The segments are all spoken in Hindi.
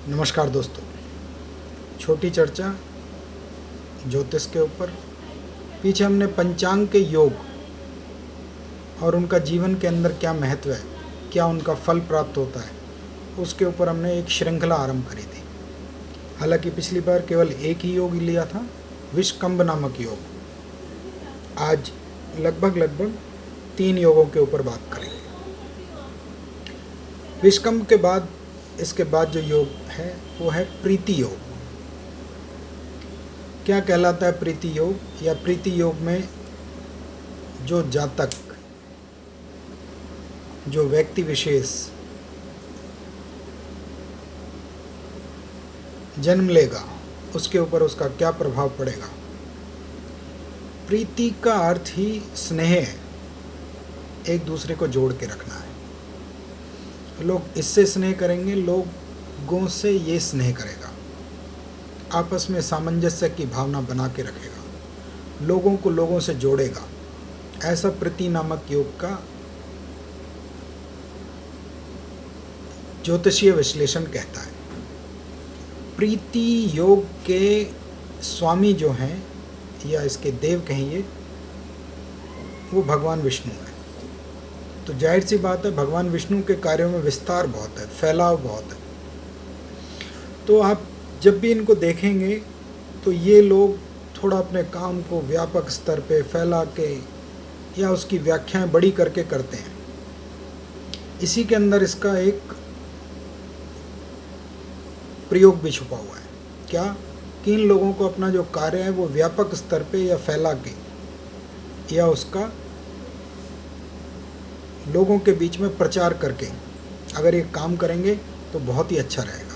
नमस्कार दोस्तों। छोटी चर्चा ज्योतिष के ऊपर। पीछे हमने पंचांग के योग और उनका जीवन के अंदर क्या महत्व है, क्या उनका फल प्राप्त होता है, उसके ऊपर हमने एक श्रृंखला आरंभ करी थी। हालांकि पिछली बार केवल एक ही योग लिया था, विषकंभ नामक योग। आज लगभग 3 योगों के ऊपर बात करेंगे। विषकंभ के बाद इसके बाद जो योग है वो है प्रीति योग। क्या कहलाता है प्रीति योग? या प्रीति योग में जो जातक, जो व्यक्ति विशेष जन्म लेगा, उसके ऊपर उसका क्या प्रभाव पड़ेगा। प्रीति का अर्थ ही स्नेह है, एक दूसरे को जोड़ के रखना है। लोग इससे स्नेह करेंगे, लोगों से ये स्नेह करेगा, आपस में सामंजस्य की भावना बना के रखेगा, लोगों को लोगों से जोड़ेगा। ऐसा प्रीति नामक योग का ज्योतिषीय विश्लेषण कहता है। प्रीति योग के स्वामी जो हैं, या इसके देव कहिए, वो भगवान विष्णु है। तो जाहिर सी बात है, भगवान विष्णु के कार्यों में विस्तार बहुत है, फैलाव बहुत है। तो आप जब भी इनको देखेंगे तो ये लोग थोड़ा अपने काम को व्यापक स्तर पे फैला के या उसकी व्याख्याएं बड़ी करके करते हैं। इसी के अंदर इसका एक प्रयोग भी छुपा हुआ है। क्या? कि इन लोगों को अपना जो कार्य है वो व्यापक स्तर पे या फैला के या उसका लोगों के बीच में प्रचार करके अगर ये काम करेंगे तो बहुत ही अच्छा रहेगा।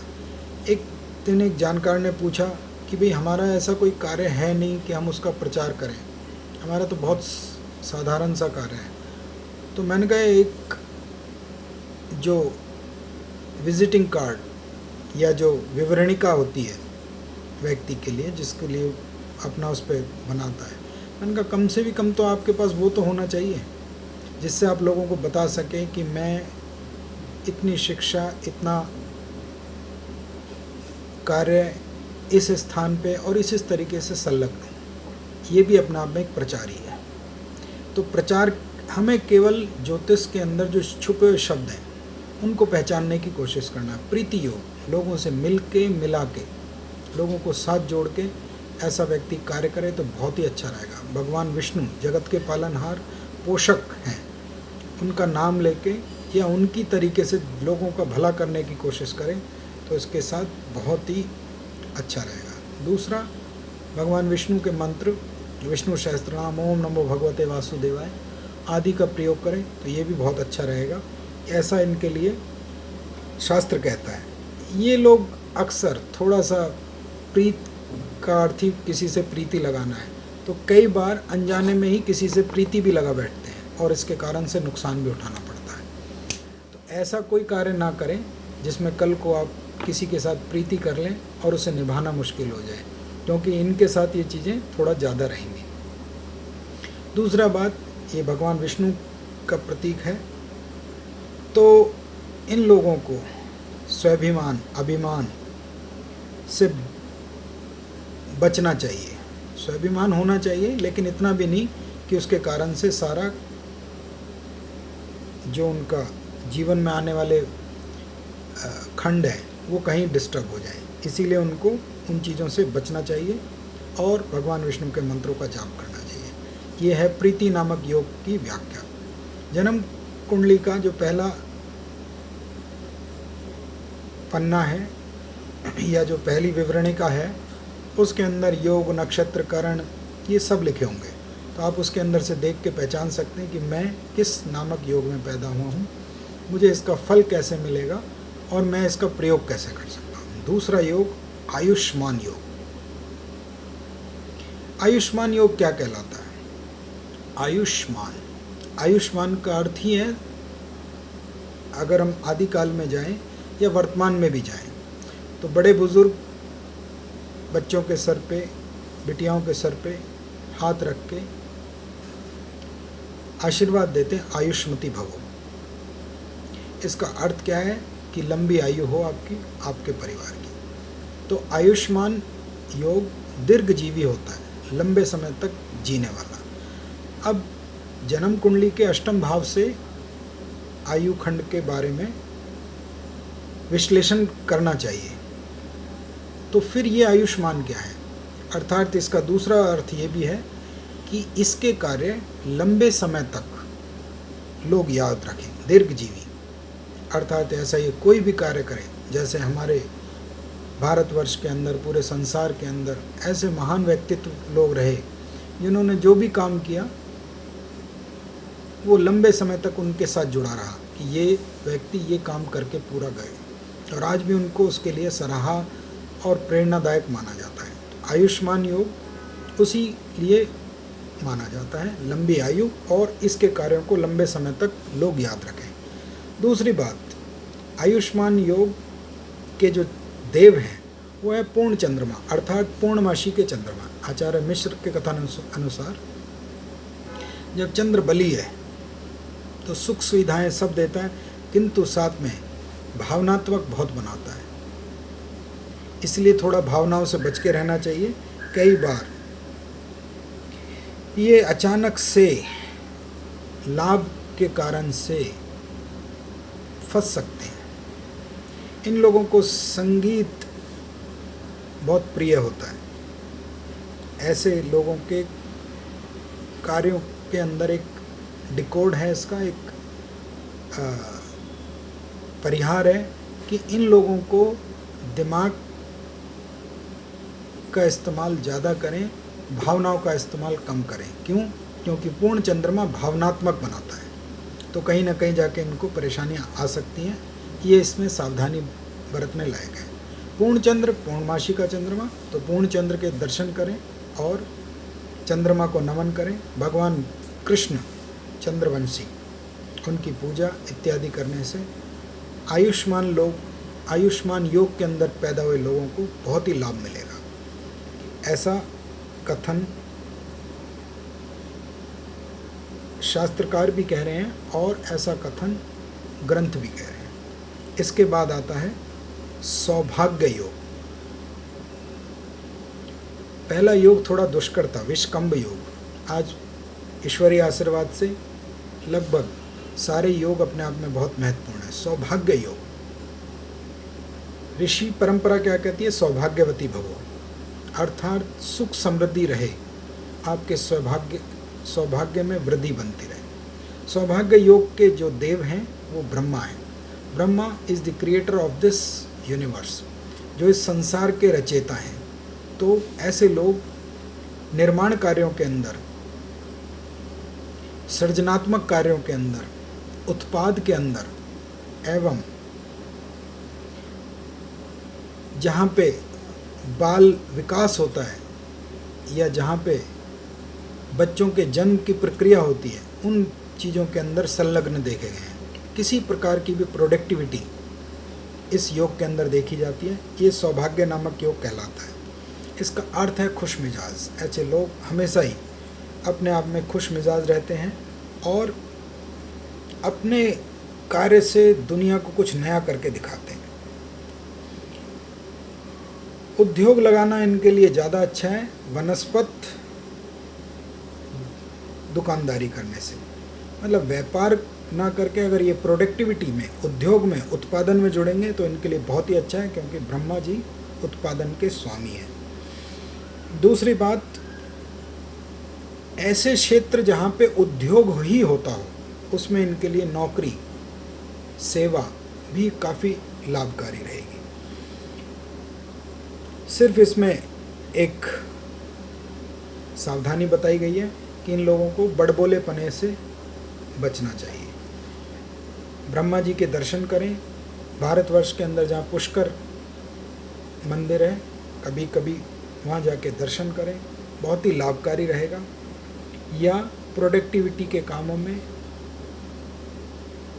एक दिन एक जानकार ने पूछा कि भाई, हमारा ऐसा कोई कार्य है नहीं कि हम उसका प्रचार करें, हमारा तो बहुत साधारण सा कार्य है। तो मैंने कहा, एक जो विजिटिंग कार्ड या जो विवरणिका होती है व्यक्ति के लिए, जिसके लिए अपना उस पर बनाता है, मैंने कहा कम से भी कम तो आपके पास वो तो होना चाहिए जिससे आप लोगों को बता सकें कि मैं इतनी शिक्षा, इतना कार्य इस स्थान पे और इस तरीके से संलग्न हूँ। ये भी अपने आप में एक प्रचार ही है। तो प्रचार, हमें केवल ज्योतिष के अंदर जो छुपे हुए शब्द हैं उनको पहचानने की कोशिश करना है। प्रीति योग, लोगों से मिल के, मिला के, लोगों को साथ जोड़ के ऐसा व्यक्ति कार्य करे तो बहुत ही अच्छा रहेगा। भगवान विष्णु जगत के पालनहार, पोषक हैं, उनका नाम लेके या उनकी तरीके से लोगों का भला करने की कोशिश करें तो इसके साथ बहुत ही अच्छा रहेगा। दूसरा, भगवान विष्णु के मंत्र, विष्णु सहस्त्रनाम, ओम नमो भगवते वासुदेवाय आदि का प्रयोग करें तो ये भी बहुत अच्छा रहेगा। ऐसा इनके लिए शास्त्र कहता है। ये लोग अक्सर थोड़ा सा प्रीत का अर्थ ही किसी से प्रीति लगाना है, तो कई बार अनजाने में ही किसी से प्रीति भी लगा बैठते हैं और इसके कारण से नुकसान भी उठाना पड़ता है। तो ऐसा कोई कार्य ना करें जिसमें कल को आप किसी के साथ प्रीति कर लें और उसे निभाना मुश्किल हो जाए, क्योंकि इनके साथ ये चीज़ें थोड़ा ज़्यादा रहेंगी। दूसरा बात, ये भगवान विष्णु का प्रतीक है, तो इन लोगों को स्वाभिमान, अभिमान से बचना चाहिए। स्वाभिमान होना चाहिए, लेकिन इतना भी नहीं कि उसके कारण से सारा जो उनका जीवन में आने वाले खंड है वो कहीं डिस्टर्ब हो जाए। इसीलिए उनको उन चीज़ों से बचना चाहिए और भगवान विष्णु के मंत्रों का जाप करना चाहिए। ये है प्रीति नामक योग की व्याख्या। जन्म कुंडली का जो पहला पन्ना है या जो पहली विवरणिका है, उसके अंदर योग, नक्षत्र, करण, ये सब लिखे होंगे। तो आप उसके अंदर से देख के पहचान सकते हैं कि मैं किस नामक योग में पैदा हुआ हूँ, मुझे इसका फल कैसे मिलेगा और मैं इसका प्रयोग कैसे कर सकता हूँ। दूसरा योग, आयुष्मान योग। आयुष्मान योग क्या कहलाता है? आयुष्मान का अर्थ ही है, अगर हम आदिकाल में जाएं या वर्तमान में भी जाएं, तो बड़े बुजुर्ग बच्चों के सर पे, बिटियाओं के सर पे हाथ रख के आशीर्वाद देते हैं, आयुष्मती भवो। इसका अर्थ क्या है कि लंबी आयु हो आपकी, आपके परिवार की। तो आयुष्मान योग दीर्घजीवी होता है, लंबे समय तक जीने वाला। अब जन्म कुंडली के अष्टम भाव से आयु खंड के बारे में विश्लेषण करना चाहिए। तो फिर ये आयुष्मान क्या है? अर्थात इसका दूसरा अर्थ ये भी है कि इसके कार्य लंबे समय तक लोग याद रखें, दीर्घजीवी। अर्थात ऐसा ये कोई भी कार्य करें, जैसे हमारे भारतवर्ष के अंदर, पूरे संसार के अंदर ऐसे महान व्यक्तित्व लोग रहे जिन्होंने जो भी काम किया वो लंबे समय तक उनके साथ जुड़ा रहा कि ये व्यक्ति ये काम करके पूरा गए, और आज भी उनको उसके लिए सराहा और प्रेरणादायक माना जाता है। तो आयुष्मान योग उसी लिए माना जाता है, लंबी आयु और इसके कार्यों को लंबे समय तक लोग याद रखें। दूसरी बात, आयुष्मान योग के जो देव हैं वो है पूर्ण चंद्रमा, अर्थात पूर्णमासी के चंद्रमा। आचार्य मिश्र के कथन अनुसार जब चंद्र बली है तो सुख सुविधाएं सब देता है, किंतु साथ में भावनात्मक बहुत बनाता है। इसलिए थोड़ा भावनाओं से बच के रहना चाहिए। कई बार ये अचानक से लाभ के कारण से फंस सकते हैं। इन लोगों को संगीत बहुत प्रिय होता है। ऐसे लोगों के कार्यों के अंदर एक डिकोड है, इसका एक परिहार है कि इन लोगों को दिमाग का इस्तेमाल ज़्यादा करें, भावनाओं का इस्तेमाल कम करें। क्यों? क्योंकि पूर्ण चंद्रमा भावनात्मक बनाता है, तो कहीं ना कहीं जाके इनको परेशानियां आ सकती हैं। ये इसमें सावधानी बरतने लायक है। पूर्ण चंद्र, पूर्णमासी का चंद्रमा, तो पूर्ण चंद्र के दर्शन करें और चंद्रमा को नमन करें। भगवान कृष्ण चंद्रवंशी, उनकी पूजा इत्यादि करने से आयुष्मान योग के अंदर पैदा हुए लोगों को बहुत ही लाभ मिलेगा। ऐसा कथन शास्त्रकार भी कह रहे हैं और ऐसा कथन ग्रंथ भी कह रहे हैं। इसके बाद आता है सौभाग्य योग। पहला योग थोड़ा दुष्कर था, विषकंभ योग। आज ईश्वरीय आशीर्वाद से लगभग सारे योग अपने आप में बहुत महत्वपूर्ण है। सौभाग्य योग, ऋषि परंपरा क्या कहती है? सौभाग्यवती भवो, अर्थात सुख समृद्धि रहे, आपके सौभाग्य में वृद्धि बनती रहे। सौभाग्य योग के जो देव हैं वो ब्रह्मा हैं। Brahma is the creator of this universe, जो इस संसार के रचयिता हैं। तो ऐसे लोग निर्माण कार्यों के अंदर, सृजनात्मक कार्यों के अंदर, उत्पाद के अंदर एवं जहाँ पे बाल विकास होता है या जहाँ पे बच्चों के जन्म की प्रक्रिया होती है, उन चीज़ों के अंदर संलग्न देखे गए हैं। किसी प्रकार की भी प्रोडक्टिविटी इस योग के अंदर देखी जाती है। ये सौभाग्य नामक योग कहलाता है। इसका अर्थ है खुश मिजाज। ऐसे लोग हमेशा ही अपने आप में खुश मिजाज रहते हैं और अपने कार्य से दुनिया को कुछ नया करके दिखाते हैं। उद्योग लगाना इनके लिए ज़्यादा अच्छा है वनस्पत दुकानदारी करने से। मतलब व्यापार ना करके अगर ये प्रोडक्टिविटी में, उद्योग में, उत्पादन में जुड़ेंगे तो इनके लिए बहुत ही अच्छा है, क्योंकि ब्रह्मा जी उत्पादन के स्वामी हैं। दूसरी बात, ऐसे क्षेत्र जहाँ पे उद्योग ही होता हो उसमें इनके लिए नौकरी, सेवा भी काफ़ी लाभकारी रहेगी। सिर्फ इसमें एक सावधानी बताई गई है कि इन लोगों को बड़बोलेपने से बचना चाहिए। ब्रह्मा जी के दर्शन करें। भारतवर्ष के अंदर जहाँ पुष्कर मंदिर है, कभी कभी वहाँ जाके दर्शन करें, बहुत ही लाभकारी रहेगा। या प्रोडक्टिविटी के कामों में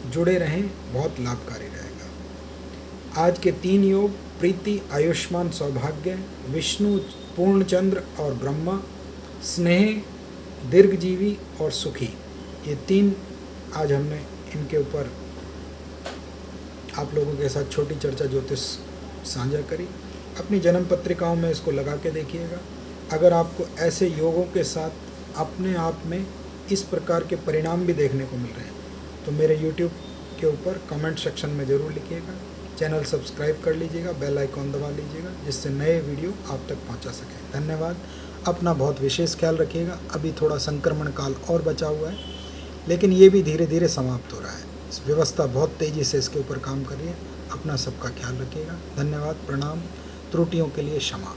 जुड़े रहें, बहुत लाभकारी रहेगा। आज के 3 योग, प्रीति, आयुष्मान, सौभाग्य, विष्णु, पूर्णचंद्र और ब्रह्मा, स्नेह, दीर्घजीवी और सुखी, ये 3 आज हमने इनके ऊपर आप लोगों के साथ छोटी चर्चा ज्योतिष साझा करी। अपनी जन्म पत्रिकाओं में इसको लगा के देखिएगा। अगर आपको ऐसे योगों के साथ अपने आप में इस प्रकार के परिणाम भी देखने को मिल रहे हैं तो मेरे YouTube के ऊपर कमेंट सेक्शन में ज़रूर लिखिएगा। चैनल सब्सक्राइब कर लीजिएगा, बेल आइकॉन दबा लीजिएगा, जिससे नए वीडियो आप तक पहुंचा सकें। धन्यवाद। अपना बहुत विशेष ख्याल रखिएगा। अभी थोड़ा संक्रमण काल और बचा हुआ है, लेकिन ये भी धीरे धीरे समाप्त हो रहा है। इस व्यवस्था बहुत तेज़ी से इसके ऊपर काम कर रही है। अपना सबका ख्याल रखिएगा। धन्यवाद। प्रणाम। त्रुटियों के लिए क्षमा।